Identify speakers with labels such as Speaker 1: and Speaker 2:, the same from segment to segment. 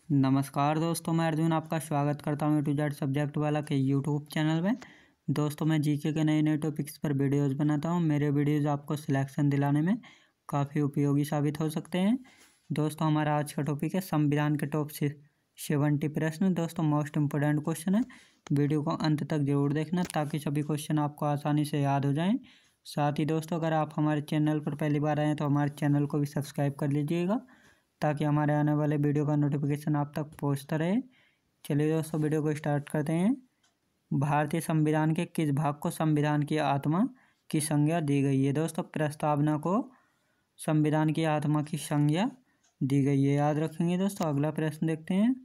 Speaker 1: नमस्कार दोस्तों, मैं अर्जुन आपका स्वागत करता हूँ A to Z सब्जेक्ट वाला के यूट्यूब चैनल में। दोस्तों, मैं जीके के नए नए टॉपिक्स पर वीडियोस बनाता हूँ। मेरे वीडियोस आपको सिलेक्शन दिलाने में काफ़ी उपयोगी साबित हो सकते हैं। दोस्तों, हमारा आज का टॉपिक है संविधान के टॉप 70 प्रश्न। दोस्तों, मोस्ट इम्पोर्टेंट क्वेश्चन है। वीडियो को अंत तक जरूर देखना ताकि सभी क्वेश्चन आपको आसानी से याद हो जाएँ। साथ ही दोस्तों, अगर आप हमारे चैनल पर पहली बार आए हैं तो हमारे चैनल को भी सब्सक्राइब कर लीजिएगा ताकि हमारे आने वाले वीडियो का नोटिफिकेशन आप तक पहुंचता रहे। चलिए दोस्तों, वीडियो को स्टार्ट करते हैं। भारतीय संविधान के किस भाग को संविधान की आत्मा की संज्ञा दी गई है? दोस्तों, प्रस्तावना को संविधान की आत्मा की संज्ञा दी गई है, याद रखेंगे। दोस्तों, अगला प्रश्न देखते हैं।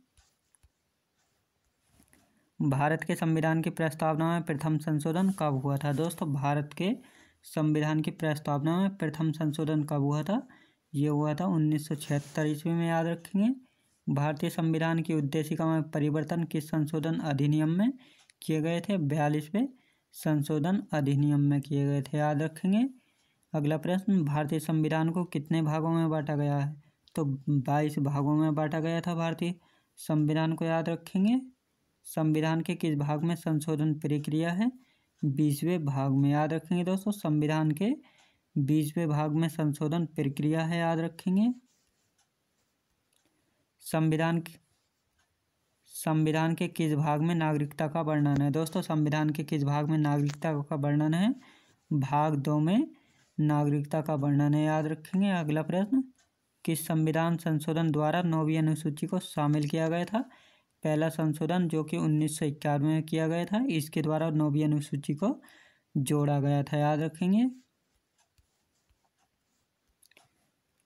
Speaker 1: भारत के संविधान की प्रस्तावना में प्रथम संशोधन कब हुआ था? दोस्तों, भारत के संविधान की प्रस्तावना में प्रथम संशोधन कब हुआ था? ये हुआ था 1976 ईस्वी में, याद रखेंगे। भारतीय संविधान की उद्देशिका में परिवर्तन किस संशोधन अधिनियम में किए गए थे? 42वें संशोधन अधिनियम में किए गए थे, याद रखेंगे। अगला प्रश्न, भारतीय संविधान को कितने भागों में बांटा गया है? तो 22 भागों में बांटा गया था भारतीय संविधान को, याद रखेंगे। संविधान के किस भाग में संशोधन प्रक्रिया है? 20वें भाग में, याद रखेंगे। दोस्तों, संविधान के 20वें भाग में संशोधन प्रक्रिया है, याद रखेंगे। संविधान के किस भाग में नागरिकता का वर्णन है? दोस्तों, संविधान के किस भाग में नागरिकता का वर्णन है? भाग 2 में नागरिकता का वर्णन है, याद रखेंगे। अगला प्रश्न, किस संविधान संशोधन द्वारा 9वीं अनुसूची को शामिल किया गया था? पहला संशोधन जो कि 1991 में किया गया था, इसके द्वारा 9वीं अनुसूची को जोड़ा गया था, याद रखेंगे।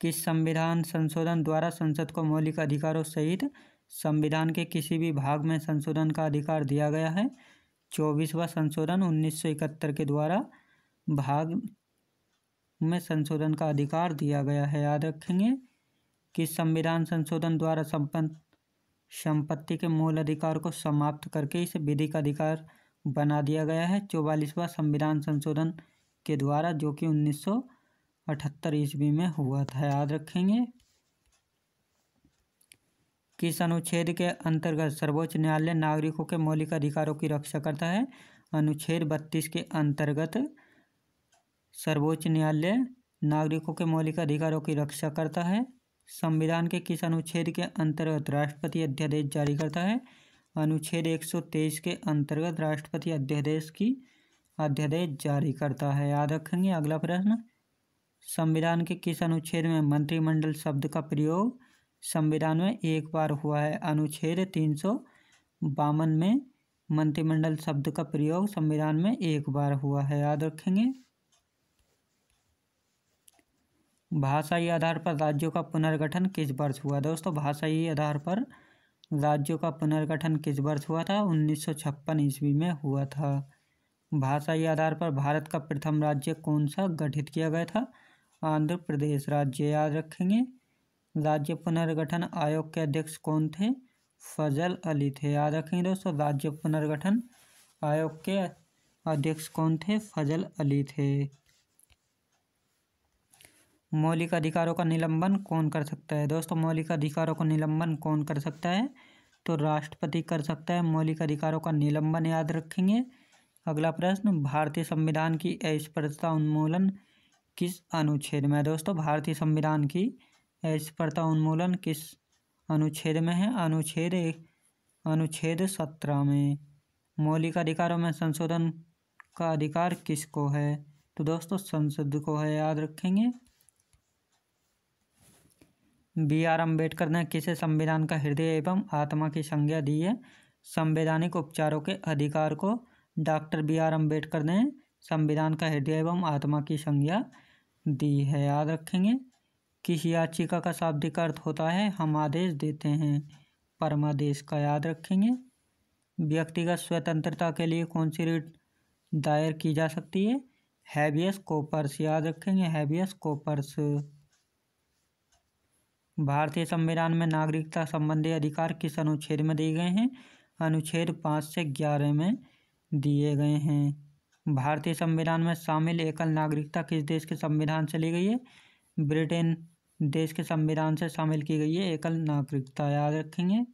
Speaker 1: किस संविधान संशोधन द्वारा संसद को मौलिक अधिकारों सहित संविधान के किसी भी भाग में संशोधन का अधिकार दिया गया है? 24वां संशोधन 1971 के द्वारा भाग में संशोधन का अधिकार दिया गया है, याद रखेंगे। किस संविधान संशोधन द्वारा संपत्ति के मूल अधिकार को समाप्त करके इसे विधिक अधिकार बना दिया गया है? 44वां संविधान संशोधन के द्वारा, जो कि 1978 ईस्वी में हुआ था, याद रखेंगे। किस अनुच्छेद के अंतर्गत सर्वोच्च न्यायालय नागरिकों के मौलिक अधिकारों की रक्षा करता है? अनुच्छेद 32 के अंतर्गत सर्वोच्च न्यायालय नागरिकों के मौलिक अधिकारों की रक्षा करता है। संविधान के किस अनुच्छेद के अंतर्गत राष्ट्रपति अध्यादेश जारी करता है? अनुच्छेद 123 के अंतर्गत राष्ट्रपति अध्यादेश जारी करता है, याद रखेंगे। अगला प्रश्न, संविधान के किस अनुच्छेद में मंत्रिमंडल शब्द का प्रयोग संविधान में एक बार हुआ है? अनुच्छेद 352 में मंत्रिमंडल शब्द का प्रयोग संविधान में एक बार हुआ है, याद रखेंगे। भाषाई आधार पर राज्यों का पुनर्गठन किस वर्ष हुआ? दोस्तों, भाषाई आधार पर राज्यों का पुनर्गठन किस वर्ष हुआ था? 1956 ईस्वी में हुआ था। भाषाई आधार पर भारत का प्रथम राज्य कौन सा गठित किया गया था? आंध्र प्रदेश राज्य, याद रखेंगे। राज्य पुनर्गठन आयोग के अध्यक्ष कौन थे? फजल अली थे, याद रखेंगे। दोस्तों, राज्य पुनर्गठन आयोग के अध्यक्ष कौन थे? फजल अली थे। मौलिक अधिकारों का निलंबन कौन कर सकता है? दोस्तों, मौलिक अधिकारों का निलंबन कौन कर सकता है? तो राष्ट्रपति कर सकता है मौलिक अधिकारों का निलंबन, याद रखेंगे। अगला प्रश्न, भारतीय संविधान की अस्पृश्यता उन्मूलन किस अनुच्छेद में है? दोस्तों, भारतीय संविधान की अस्पृश्यता उन्मूलन किस अनुच्छेद में है? अनुच्छेद 17 में। मौलिक अधिकारों में संशोधन का अधिकार किसको है? तो दोस्तों, संसद को है, याद रखेंगे। B.R. अम्बेडकर ने किसे संविधान का हृदय एवं आत्मा की संज्ञा दी है? संवैधानिक उपचारों के अधिकार को डॉक्टर B.R. अम्बेडकर ने संविधान का हृदय एवं आत्मा की संज्ञा दी है, याद रखेंगे। किस याचिका का शाब्दिक अर्थ होता है हम आदेश देते हैं? परमादेश का, याद रखेंगे। व्यक्तिगत स्वतंत्रता के लिए कौन सी रिट दायर की जा सकती है? हैबियस कॉर्पस, याद रखेंगे। Habeas corpus. भारतीय संविधान में नागरिकता संबंधी अधिकार किस अनुच्छेद में दिए गए हैं? अनुच्छेद 5 से 11 में दिए गए हैं। भारतीय संविधान में शामिल एकल नागरिकता किस देश के संविधान से ली गई है? ब्रिटेन देश के संविधान से शामिल की गई है एकल नागरिकता, याद रखेंगे।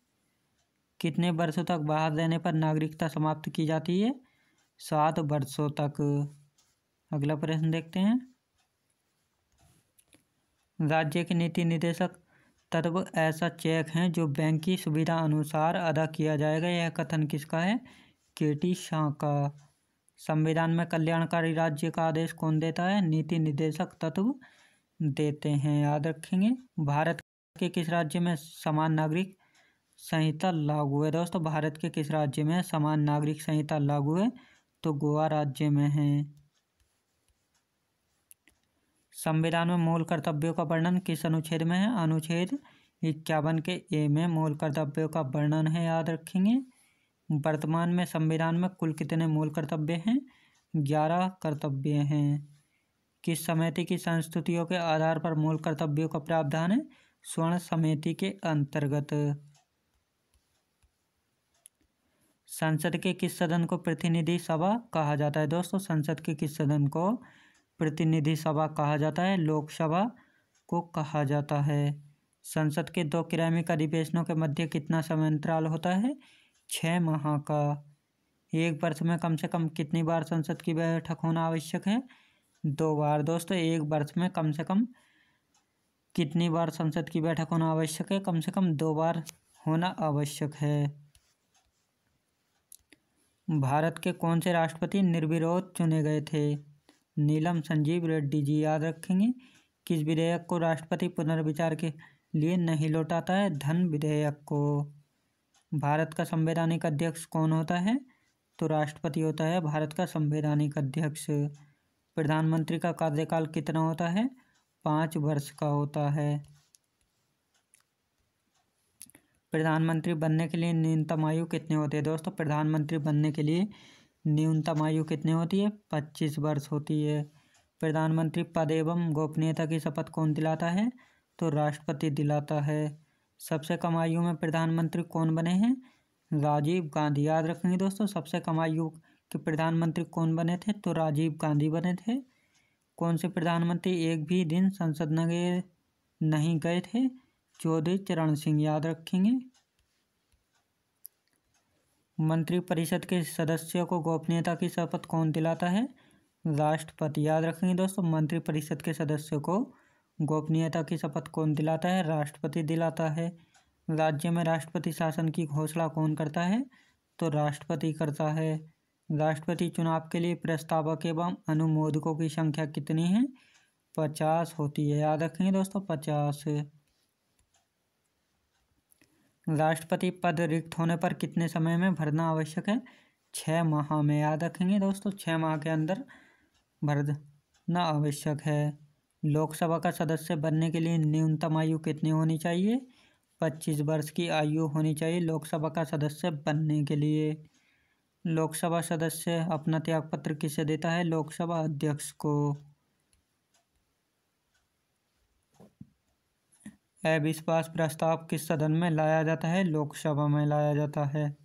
Speaker 1: कितने वर्षों तक बाहर रहने पर नागरिकता समाप्त की जाती है? 7 वर्षों तक। अगला प्रश्न देखते हैं। राज्य के नीति निर्देशक तत्व ऐसा चेक है जो बैंक की सुविधा अनुसार अदा किया जाएगा, यह कथन किसका है? केटी शाह का। संविधान में कल्याणकारी राज्य का आदेश कौन देता है? नीति निर्देशक तत्व देते हैं, याद रखेंगे। भारत के किस राज्य में समान नागरिक संहिता लागू है? दोस्तों भारत के किस राज्य में समान नागरिक संहिता लागू है? तो गोवा राज्य में है। संविधान में मूल कर्तव्यों का वर्णन किस अनुच्छेद में है? अनुच्छेद 51 के ए में मूल कर्तव्यों का वर्णन है, याद रखेंगे। वर्तमान में संविधान में कुल कितने मूल कर्तव्य हैं? 11 कर्तव्य हैं। किस समिति की संस्तुतियों के आधार पर मूल कर्तव्यों का प्रावधान है? स्वर्ण समिति के अंतर्गत। संसद के किस सदन को प्रतिनिधि सभा कहा जाता है? दोस्तों संसद के किस सदन को प्रतिनिधि सभा कहा जाता है? लोकसभा को कहा जाता है। संसद के 2 क्रमिक अधिवेशनों के मध्य कितना समय अंतराल होता है? 6 माह का। एक वर्ष में कम से कम कितनी बार संसद की बैठक होना आवश्यक है? 2 बार। दोस्तों एक वर्ष में कम से कम कितनी बार संसद की बैठक होना आवश्यक है? कम से कम 2 बार होना आवश्यक है। भारत के कौन से राष्ट्रपति निर्विरोध चुने गए थे? नीलम संजीव रेड्डी जी, याद रखेंगे। किस विधेयक को राष्ट्रपति पुनर्विचार के लिए नहीं लौटाता है? धन विधेयक को। भारत का संवैधानिक अध्यक्ष कौन होता है? तो राष्ट्रपति होता है भारत का संवैधानिक अध्यक्ष। प्रधानमंत्री का कार्यकाल कितना होता है? 5 वर्ष का होता है। प्रधानमंत्री बनने के लिए न्यूनतम आयु कितनी होती है? दोस्तों प्रधानमंत्री बनने के लिए न्यूनतम आयु कितनी होती है? 25 वर्ष होती है। प्रधानमंत्री पद एवं गोपनीयता की शपथ कौन दिलाता है? तो राष्ट्रपति दिलाता है। सबसे कम आयु में प्रधानमंत्री कौन बने हैं? राजीव गांधी, याद रखेंगे दोस्तों। सबसे कम आयु के प्रधानमंत्री कौन बने थे? तो राजीव गांधी बने थे। कौन से प्रधानमंत्री एक भी दिन संसद नहीं गए थे? चौधरी चरण सिंह, याद रखेंगे। मंत्रिपरिषद के सदस्यों को गोपनीयता की शपथ कौन दिलाता है? राष्ट्रपति, याद रखेंगे दोस्तों। मंत्रिपरिषद के सदस्यों को गोपनीयता की शपथ कौन दिलाता है? राष्ट्रपति दिलाता है। राज्य में राष्ट्रपति शासन की घोषणा कौन करता है? तो राष्ट्रपति करता है। राष्ट्रपति चुनाव के लिए प्रस्तावक एवं अनुमोदकों की संख्या कितनी है? 50 होती है, याद रखेंगे दोस्तों, 50। राष्ट्रपति पद रिक्त होने पर कितने समय में भरना आवश्यक है? 6 माह में, याद रखेंगे दोस्तों। 6 माह के अंदर भरना आवश्यक है। लोकसभा का सदस्य बनने के लिए न्यूनतम आयु कितनी होनी चाहिए? 25 वर्ष की आयु होनी चाहिए लोकसभा का सदस्य बनने के लिए। लोकसभा सदस्य अपना त्यागपत्र किसे देता है? लोकसभा अध्यक्ष को। अविश्वास प्रस्ताव किस सदन में लाया जाता है? लोकसभा में लाया जाता है।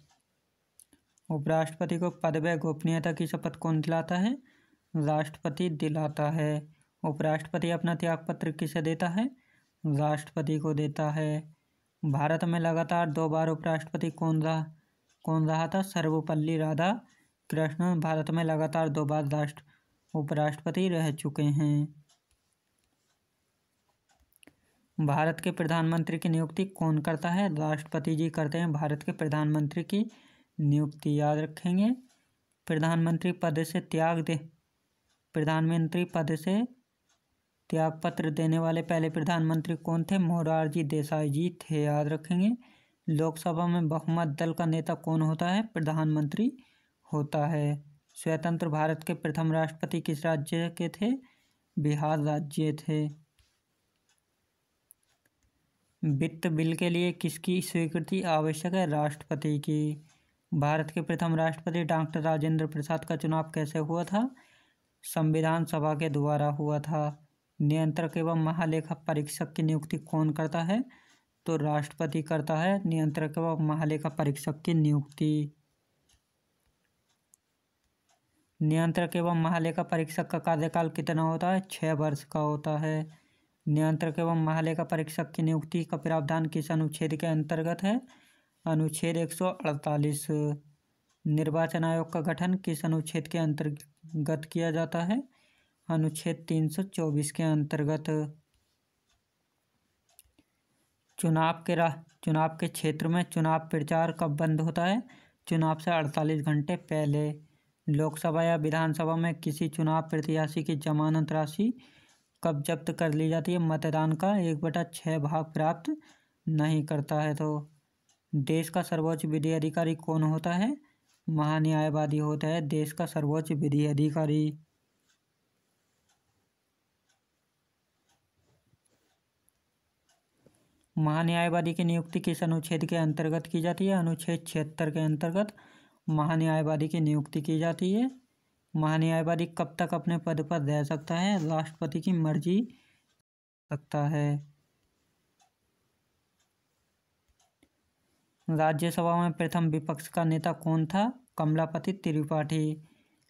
Speaker 1: उपराष्ट्रपति को पद व गोपनीयता की शपथ कौन दिलाता है? राष्ट्रपति दिलाता है। उपराष्ट्रपति अपना त्यागपत्र किसे देता है? राष्ट्रपति को देता है। भारत में लगातार 2 बार उपराष्ट्रपति कौन रहा था? सर्वपल्ली राधाकृष्णन भारत में लगातार 2 बार उपराष्ट्रपति रह चुके हैं। भारत के प्रधानमंत्री की नियुक्ति कौन करता है? राष्ट्रपति जी करते हैं भारत के प्रधानमंत्री की नियुक्ति, याद रखेंगे। प्रधानमंत्री पद से त्यागपत्र देने वाले पहले प्रधानमंत्री कौन थे? मोरारजी देसाई जी थे, याद रखेंगे। लोकसभा में बहुमत दल का नेता कौन होता है? प्रधानमंत्री होता है। स्वतंत्र भारत के प्रथम राष्ट्रपति किस राज्य के थे? बिहार राज्य थे। वित्त बिल के लिए किसकी स्वीकृति आवश्यक है? राष्ट्रपति की। भारत के प्रथम राष्ट्रपति डॉक्टर राजेंद्र प्रसाद का चुनाव कैसे हुआ था? संविधान सभा के द्वारा हुआ था। नियंत्रक एवं महालेखा परीक्षक की नियुक्ति कौन करता है? तो राष्ट्रपति करता है नियंत्रक एवं महालेखा परीक्षक की नियुक्ति। नियंत्रक एवं महालेखा परीक्षक का कार्यकाल कितना होता है? 6 वर्ष का होता है। नियंत्रक एवं महालेखा परीक्षक की नियुक्ति का प्रावधान किस अनुच्छेद के अंतर्गत है? अनुच्छेद 148। निर्वाचन आयोग का गठन किस अनुच्छेद के अंतर्गत किया जाता है? अनुच्छेद 324 के अंतर्गत। चुनाव के क्षेत्र में चुनाव प्रचार कब बंद होता है? चुनाव से 48 घंटे पहले। लोकसभा या विधानसभा में किसी चुनाव प्रत्याशी की जमानत राशि कब जब्त कर ली जाती है? मतदान का 1/6 भाग प्राप्त नहीं करता है तो। देश का सर्वोच्च विधि अधिकारी कौन होता है? महान्यायवादी होता है देश का सर्वोच्च विधि अधिकारी। महान्यायवादी की नियुक्ति किस अनुच्छेद के अंतर्गत की जाती है? अनुच्छेद 76 के अंतर्गत महान्यायवादी की नियुक्ति की जाती है। महान्यायवादी कब तक अपने पद पर रह सकता है? राष्ट्रपति की मर्जी सकता है। राज्यसभा में प्रथम विपक्ष का नेता कौन था? कमलापति त्रिपाठी।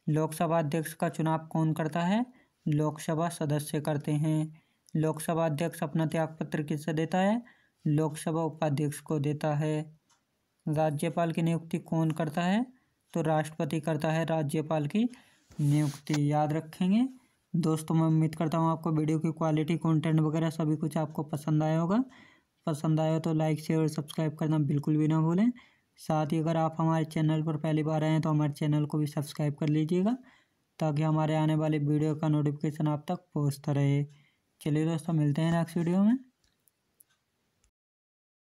Speaker 1: लोकसभा अध्यक्ष का चुनाव कौन करता है? लोकसभा सदस्य करते हैं। लोकसभा अध्यक्ष अपना त्यागपत्र किसे देता है? लोकसभा उपाध्यक्ष को देता है। राज्यपाल की नियुक्ति कौन करता है? तो राष्ट्रपति करता है राज्यपाल की नियुक्ति। याद रखेंगे। दोस्तों मैं उम्मीद करता हूँ आपको वीडियो की क्वालिटी, कंटेंट वगैरह सभी कुछ आपको पसंद आया होगा। पसंद आया तो लाइक शेयर और सब्सक्राइब करना बिल्कुल भी ना भूलें। साथ ही अगर आप हमारे चैनल पर पहली बार आए हैं तो हमारे चैनल को भी सब्सक्राइब कर लीजिएगा ताकि हमारे आने वाले वीडियो का नोटिफिकेशन आप तक पहुँचता रहे। चलिए दोस्तों मिलते हैं नेक्स्ट वीडियो में।